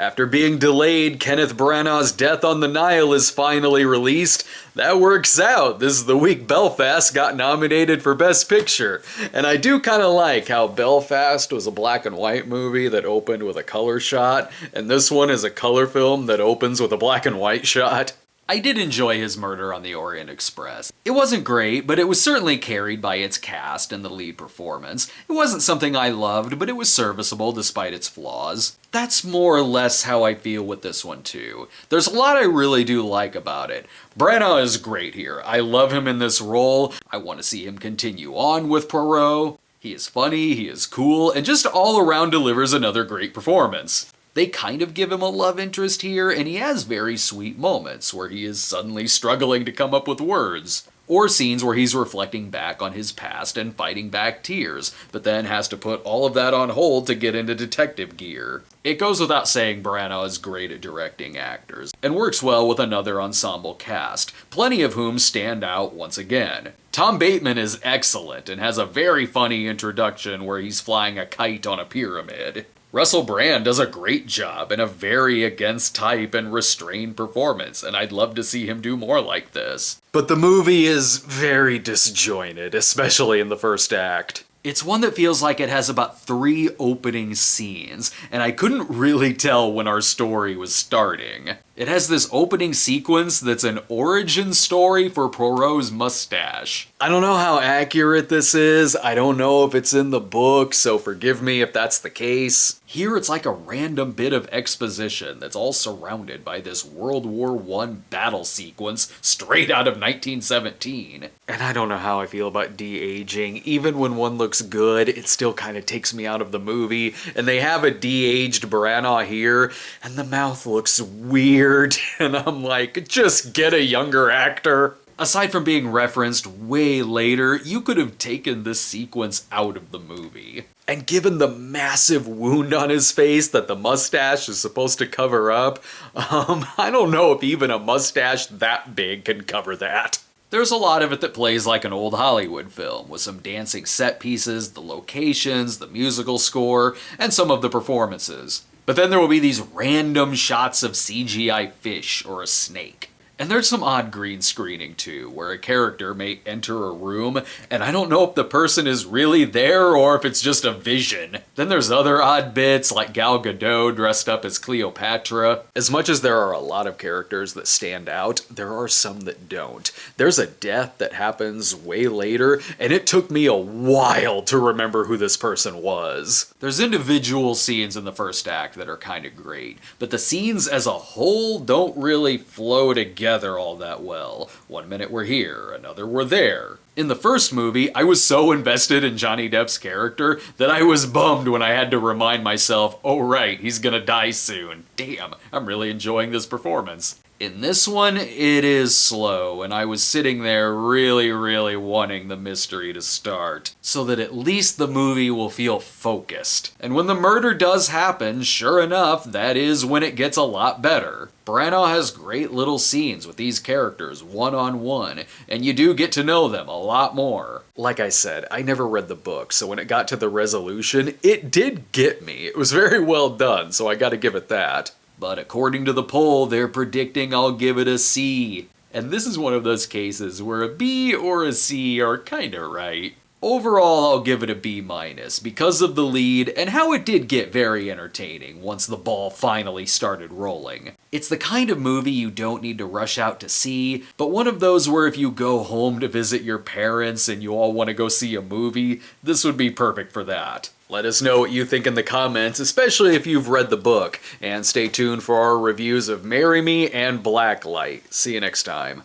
After being delayed, Kenneth Branagh's Death on the Nile is finally released. That works out. This is the week Belfast got nominated for Best Picture. And I do kind of like how Belfast was a black and white movie that opened with a color shot, and this one is a color film that opens with a black and white shot. I did enjoy his Murder on the Orient Express. It wasn't great, but it was certainly carried by its cast and the lead performance. It wasn't something I loved, but it was serviceable despite its flaws. That's more or less how I feel with this one too. There's a lot I really do like about it. Branagh is great here. I love him in this role. I want to see him continue on with Poirot. He is funny, he is cool, and just all around delivers another great performance. They kind of give him a love interest here, and he has very sweet moments where he is suddenly struggling to come up with words. Or scenes where he's reflecting back on his past and fighting back tears, but then has to put all of that on hold to get into detective gear. It goes without saying Branagh is great at directing actors, and works well with another ensemble cast, plenty of whom stand out once again. Tom Bateman is excellent and has a very funny introduction where he's flying a kite on a pyramid. Russell Brand does a great job in a very against type and restrained performance, and I'd love to see him do more like this. But the movie is very disjointed, especially in the first act. It's one that feels like it has about 3 opening scenes, and I couldn't really tell when our story was starting. It has this opening sequence that's an origin story for Poirot's mustache. I don't know how accurate this is, I don't know if it's in the book, so forgive me if that's the case. Here it's like a random bit of exposition that's all surrounded by this World War I battle sequence straight out of 1917. And I don't know how I feel about de-aging. Even when one looks good, it still kind of takes me out of the movie. And they have a de-aged Branagh here, and the mouth looks weird. And I'm like, just get a younger actor. Aside from being referenced way later, you could have taken this sequence out of the movie. And given the massive wound on his face that the mustache is supposed to cover up, I don't know if even a mustache that big can cover that. There's a lot of it that plays like an old Hollywood film, with some dancing set pieces, the locations, the musical score, and some of the performances. But then there will be these random shots of CGI fish or a snake. And there's some odd green screening too, where a character may enter a room, and I don't know if the person is really there or if it's just a vision. Then there's other odd bits, like Gal Gadot dressed up as Cleopatra. As much as there are a lot of characters that stand out, there are some that don't. There's a death that happens way later, and it took me a while to remember who this person was. There's individual scenes in the first act that are kind of great, but the scenes as a whole don't really flow together all that well. One minute we're here, another we're there. In the first movie, I was so invested in Johnny Depp's character that I was bummed when I had to remind myself, oh right, he's gonna die soon. Damn, I'm really enjoying this performance. In this one, it is slow, and I was sitting there really wanting the mystery to start, so that at least the movie will feel focused. And when the murder does happen, sure enough, that is when it gets a lot better. Branagh has great little scenes with these characters one-on-one, and you do get to know them a lot more. Like I said, I never read the book, so when it got to the resolution, it did get me. It was very well done, so I gotta give it that. But according to the poll, they're predicting I'll give it a C. And this is one of those cases where a B or a C are kinda right. Overall, I'll give it a B- because of the lead and how it did get very entertaining once the ball finally started rolling. It's the kind of movie you don't need to rush out to see, but one of those where if you go home to visit your parents and you all want to go see a movie, this would be perfect for that. Let us know what you think in the comments, especially if you've read the book, and stay tuned for our reviews of Marry Me and Blacklight. See you next time.